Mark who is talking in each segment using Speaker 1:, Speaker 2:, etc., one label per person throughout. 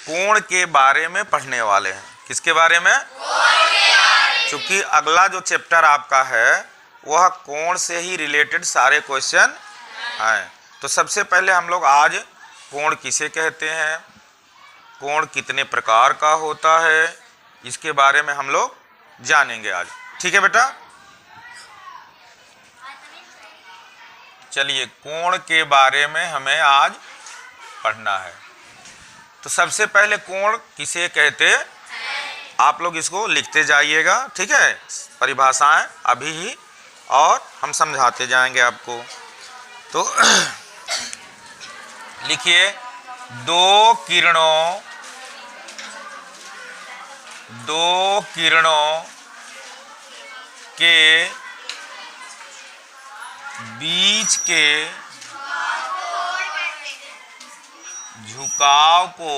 Speaker 1: कोण के बारे में पढ़ने वाले हैं। किसके बारे में? क्योंकि अगला जो चैप्टर आपका है वह कोण से ही रिलेटेड सारे क्वेश्चन हैं। तो सबसे पहले हम लोग आज कोण किसे कहते हैं, कोण कितने प्रकार का होता है, इसके बारे में हम लोग जानेंगे आज। ठीक है बेटा, चलिए कोण के बारे में हमें आज पढ़ना है। तो सबसे पहले कोण किसे कहते, आप लोग इसको लिखते जाइएगा, ठीक है, परिभाषाएं अभी ही, और हम समझाते जाएंगे आपको। तो लिखिए, दो किरणों के बीच के झुकाव को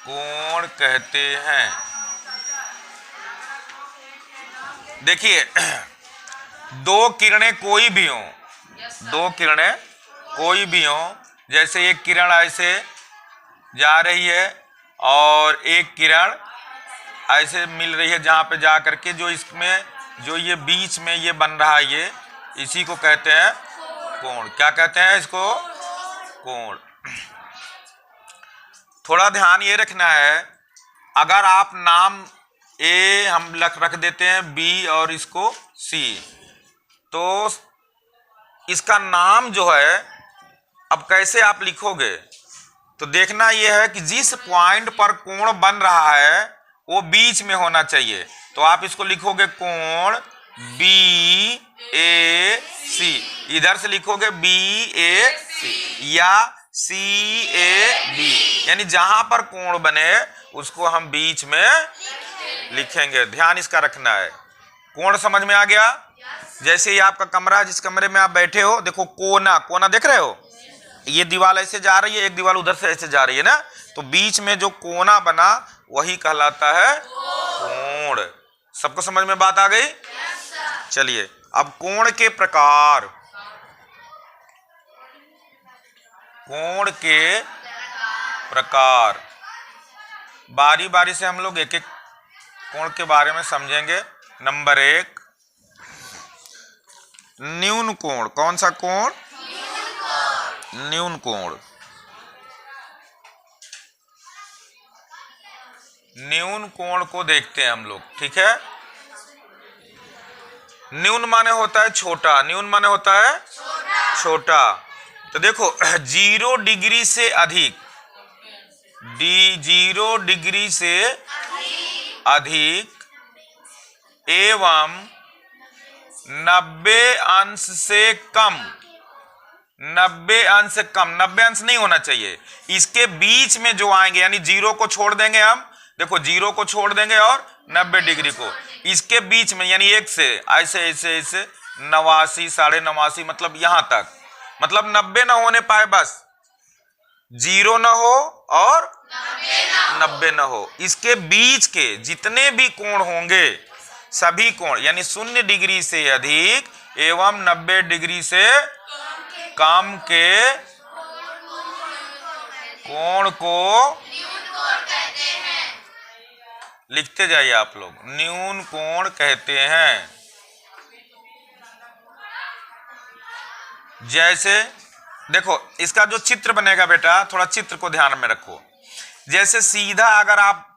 Speaker 1: कोण कहते हैं। देखिए, दो किरणें कोई भी हों, दो किरणें कोई भी हों, जैसे एक किरण ऐसे जा रही है और एक किरण ऐसे मिल रही है, जहाँ पे जा करके जो इसमें जो ये बीच में ये बन रहा है, ये इसी को कहते हैं कोण। क्या कहते हैं इसको? कोण। थोड़ा ध्यान ये रखना है, अगर आप नाम ए हम रख देते हैं बी और इसको सी, तो इसका नाम जो है अब कैसे आप लिखोगे, तो देखना यह है कि जिस पॉइंट पर कोण बन रहा है वो बीच में होना चाहिए। तो आप इसको लिखोगे कोण बी ए सी, इधर से लिखोगे बी ए सी या सी ए बी, यानी जहां पर कोण बने उसको हम बीच में लिखेंगे। ध्यान इसका रखना है। कोण समझ में आ गया? जैसे ही आपका कमरा, जिस कमरे में आप बैठे हो, देखो कोना, कोना देख रहे हो, ये दीवार ऐसे जा रही है, एक दीवार उधर से ऐसे जा रही है ना, तो बीच में जो कोना बना वही कहलाता है कोण। सबको समझ में बात आ गई? चलिए, अब कोण के प्रकार, कोण के प्रकार, बारी बारी से हम लोग एक एक कोण के बारे में समझेंगे। नंबर एक, न्यून कोण। कौन सा कोण? न्यून कोण। न्यून कोण को देखते हैं हम लोग, ठीक है। न्यून माने होता है छोटा, न्यून माने होता है छोटा। तो देखो, 0 डिग्री से अधिक, 0 डिग्री से अधिक एवं 90 अंश से कम, 90 अंश से कम, 90 अंश नहीं होना चाहिए, इसके बीच में जो आएंगे, यानी 0 को छोड़ देंगे हम, देखो 0 को छोड़ देंगे और 90 डिग्री को, इसके बीच में यानी 1 से ऐसे ऐसे ऐसे 89, 89.5, मतलब यहां तक, मतलब 90 ना होने पाए, बस 0 ना हो और 90 ना हो, इसके बीच के जितने भी कोण होंगे सभी कोण, यानी 0 डिग्री से अधिक एवं 90 डिग्री से कम के कोण को लिखते जाइए आप लोग, न्यून कोण कहते हैं। जैसे देखो, इसका जो चित्र बनेगा बेटा, थोड़ा चित्र को ध्यान में रखो। जैसे सीधा अगर आप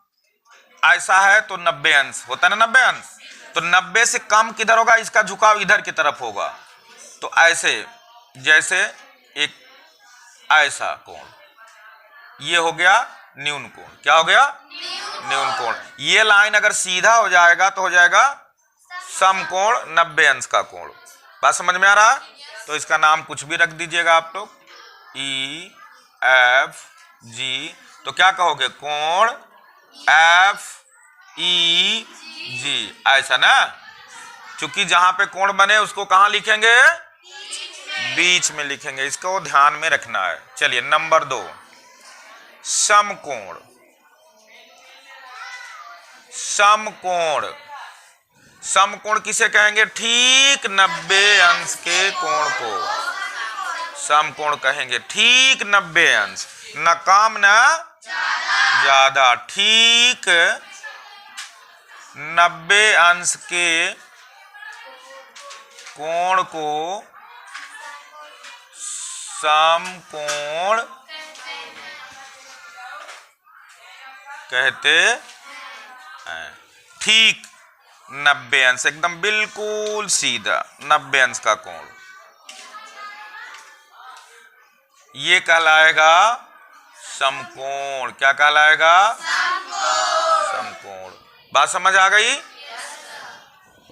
Speaker 1: ऐसा है तो 90 अंश होता है ना, 90 अंश, तो 90 से कम किधर होगा, इसका झुकाव इधर की तरफ होगा। तो ऐसे, जैसे एक ऐसा कोण, ये हो गया न्यून कोण। क्या हो गया? न्यून कोण। ये लाइन अगर सीधा हो जाएगा तो हो जाएगा समकोण 90 अंश का कोण। बात समझ में आ रहा है? तो इसका नाम कुछ भी रख दीजिएगा आप लोग, ई एफ जी। तो क्या कहोगे? कोण एफ ई जी, ऐसा ना। चूंकि जहां पे कोण बने उसको कहां लिखेंगे? बीच में लिखेंगे, इसको ध्यान में रखना है। चलिए, नंबर 2, समकोण। समकोण समकोण किसे कहेंगे? ठीक 90 अंश के कोण को समकोण कहेंगे। ठीक 90 अंश, न कम न ज्यादा, ठीक 90 अंश के कोण को समकोण कहते हैं। ठीक 90 अंश, एकदम बिल्कुल सीधा 90 अंश का कोण, ये कहलाएगा समकोण। क्या कहलाएगा? समकोण। बात समझ आ गई?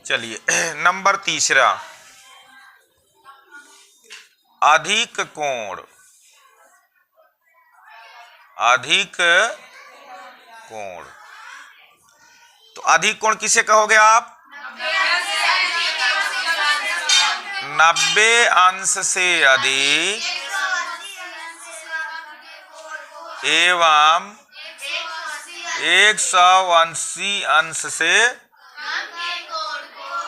Speaker 1: चलिए नंबर तीसरा, अधिक कोण। अधिक कोण, तो अधिक कोण किसे कहोगे आप? 90 अंश से अधिक एवं 180 अंश से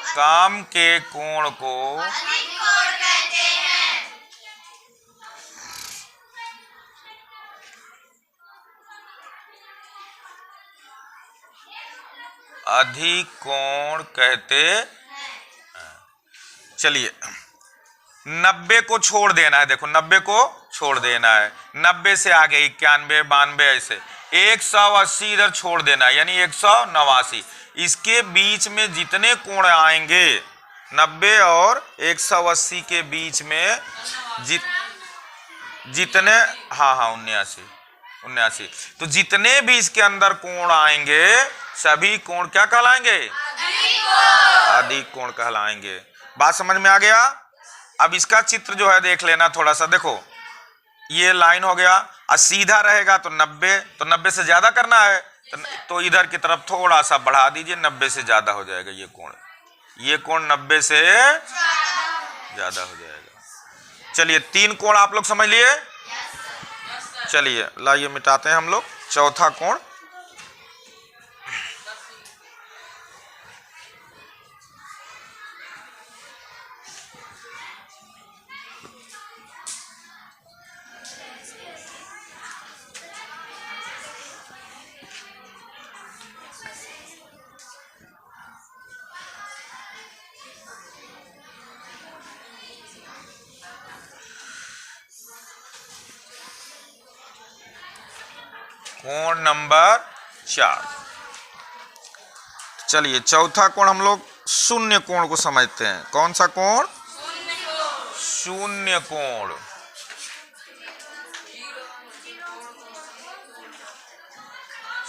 Speaker 1: कम के कोण को अधिक कोण कहते हैं। चलिए 90 को छोड़ देना है, देखो 90 को छोड़ देना है, 90 से आगे 91, 92 ऐसे 180 इधर छोड़ देना है, यानी 189। इसके बीच में जितने कोण आएंगे 90 और 180 के बीच में जितने, हाँ 79, तो जितने भी इसके अंदर कोण आएंगे सभी कोण क्या कहलाएंगे? अधिक कोण कहलाएंगे। बात समझ में आ गया? अब इसका चित्र जो है देख लेना थोड़ा सा। देखो ये लाइन हो गया, और सीधा रहेगा तो 90, तो 90 से ज्यादा करना है तो इधर की तरफ थोड़ा सा बढ़ा दीजिए, 90 से ज्यादा हो जाएगा ये कोण। ये कोण 90 से ज्यादा हो जाएगा। चलिए 3 कोण आप लोग समझ लिए। चलिए लाइए मिटाते हैं हम लोग चौथा कोण। कोण नंबर 4। चलिए चौथा कोण हम लोग शून्य कोण को समझते हैं। कौन सा कोण? शून्य कोण।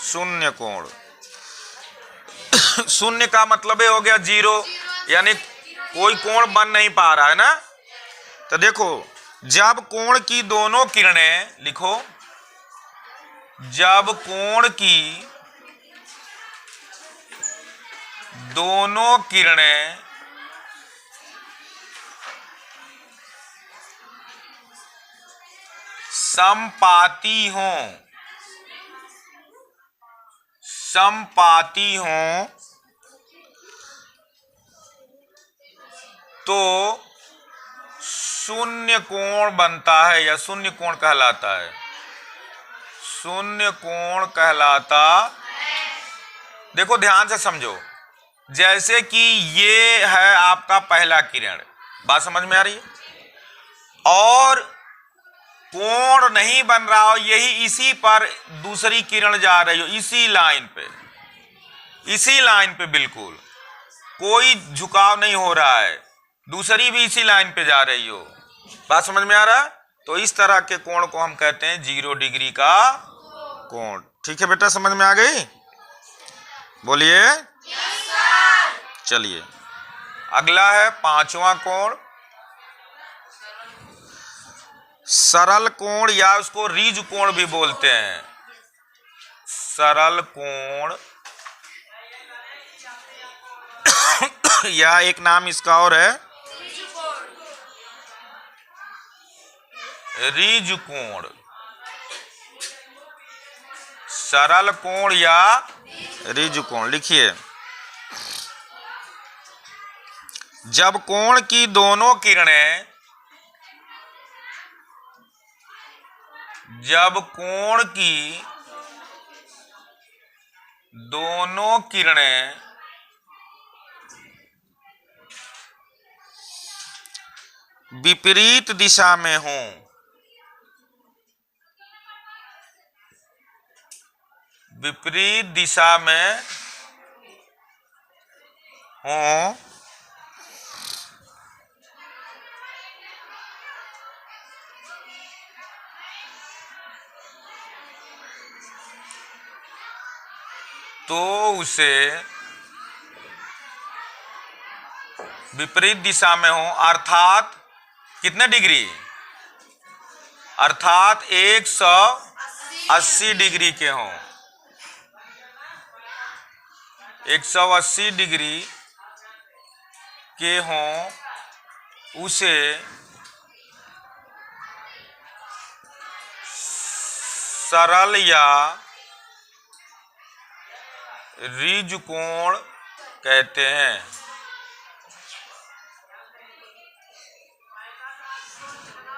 Speaker 1: शून्य कोण, शून्य का मतलब ये हो गया 0, यानी कोई कोण बन नहीं पा रहा है ना। तो देखो जब कोण की दोनों किरणें, लिखो जब कोण की दोनों किरणें समपाती हों तो शून्य कोण बनता है या शून्य कोण कहलाता है। शून्य कोण कहलाता। देखो ध्यान से समझो, जैसे कि ये है आपका पहला किरण, बात समझ में आ रही है, और कोण नहीं बन रहा हो, यही इसी पर दूसरी किरण जा रही हो, इसी लाइन पे बिल्कुल कोई झुकाव नहीं हो रहा है, दूसरी भी इसी लाइन पे जा रही हो। बात समझ में आ रहा है? तो इस तरह के कोण को हम कहते हैं 0 डिग्री का कोण। ठीक है बेटा, समझ में आ गई? बोलिए। चलिए अगला है 5वां कोण, सरल कोण या उसको ऋजु कोण भी बोलते हैं। सरल कोण या एक नाम इसका और है ऋजु कोण। सरल कोण या ऋजु कोण, लिखिए जब कोण की दोनों किरणें जब कोण की दोनों किरणें विपरीत दिशा में हों, विपरीत दिशा में हों, तो उसे विपरीत दिशा में हो अर्थात कितने डिग्री, अर्थात 180 डिग्री के हों, 180 डिग्री के हों, उसे सरल या ऋज कोण कहते हैं।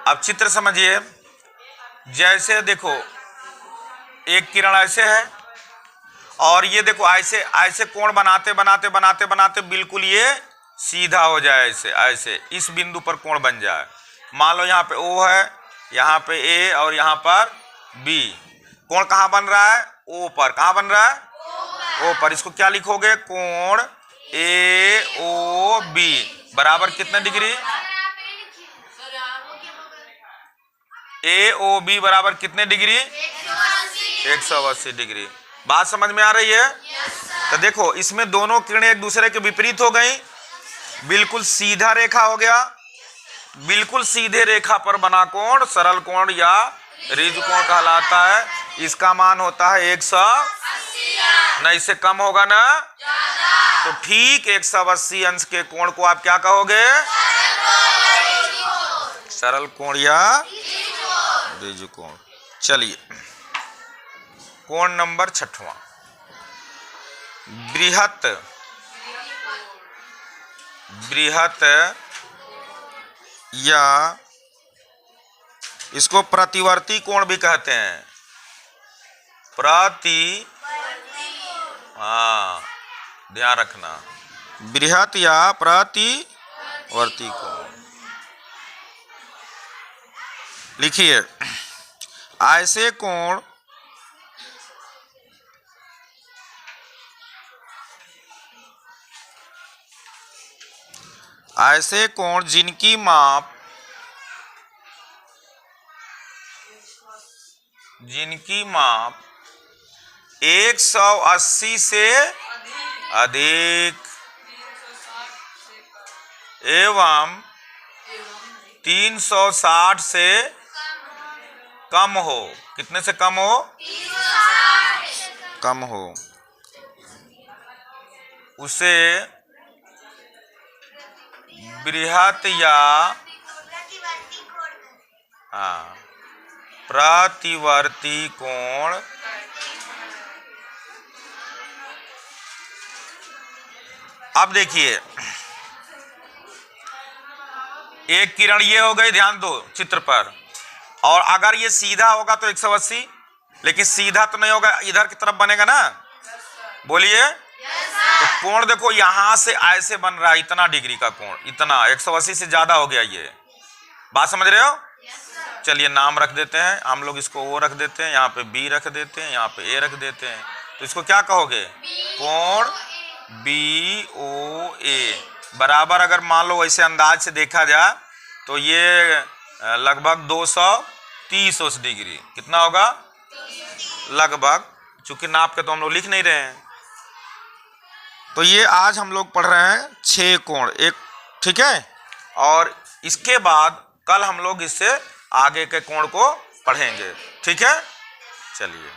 Speaker 1: अब चित्र समझिए। जैसे देखो एक किरण ऐसे है और ये देखो ऐसे ऐसे कोण बनाते बनाते बनाते बनाते बिल्कुल ये सीधा हो जाए, ऐसे ऐसे इस बिंदु पर कोण बन जाए। मान लो यहाँ पे O है, यहाँ पे A और यहाँ पर B। कोण कहाँ बन रहा है? O पर। कहाँ बन रहा है? O पर। इसको क्या लिखोगे? कोण AOB बराबर कितने डिग्री? AOB बराबर कितने डिग्री? 180 डिग्री। बात समझ में आ रही है? तो देखो इसमें दोनों किरणें एक दूसरे के विपरीत हो गई, बिल्कुल सीधा रेखा हो गया। बिल्कुल सीधे रेखा पर बना कोण सरल कोण या ऋज कोण कहलाता है। इसका मान होता है 180, ना इससे कम होगा ना। तो ठीक 180 अंश के कोण को आप क्या कहोगे? सरल कोण या ऋज कोण। चलिए कोण नंबर 6वां, बृहत बृहत या इसको प्रतिवर्ती कोण भी कहते हैं। हाँ ध्यान रखना, बृहत या प्रतिवर्ती कोण। लिखिए ऐसे कोण जिनकी माप 180 से अधिक एवं 360 से कम हो। कितने से कम हो? कम हो, उसे बृहत या प्रतिवर्ती कोण अब देखिए एक किरण ये हो गई, ध्यान दो चित्र पर। और अगर ये सीधा होगा तो 180, लेकिन सीधा तो नहीं होगा, इधर की तरफ बनेगा ना। बोलिए तो कोण देखो यहां से ऐसे बन रहा है, इतना डिग्री का कोण, इतना 180 से ज्यादा हो गया। ये बात समझ रहे हो? चलिए नाम रख देते हैं हम लोग, इसको O रख देते हैं, यहाँ पे B रख देते हैं, यहाँ पे A रख देते हैं। तो इसको क्या कहोगे? कोण BOA बराबर, अगर मान लो वैसे अंदाज से देखा जाए तो ये लगभग 230 डिग्री। कितना होगा? लगभग, चूंकि नाप के तो हम लोग लिख नहीं रहे हैं। तो ये आज हम लोग पढ़ रहे हैं 6 कोण एक, ठीक है। और इसके बाद कल हम लोग इससे आगे के कोण को पढ़ेंगे, ठीक है। चलिए।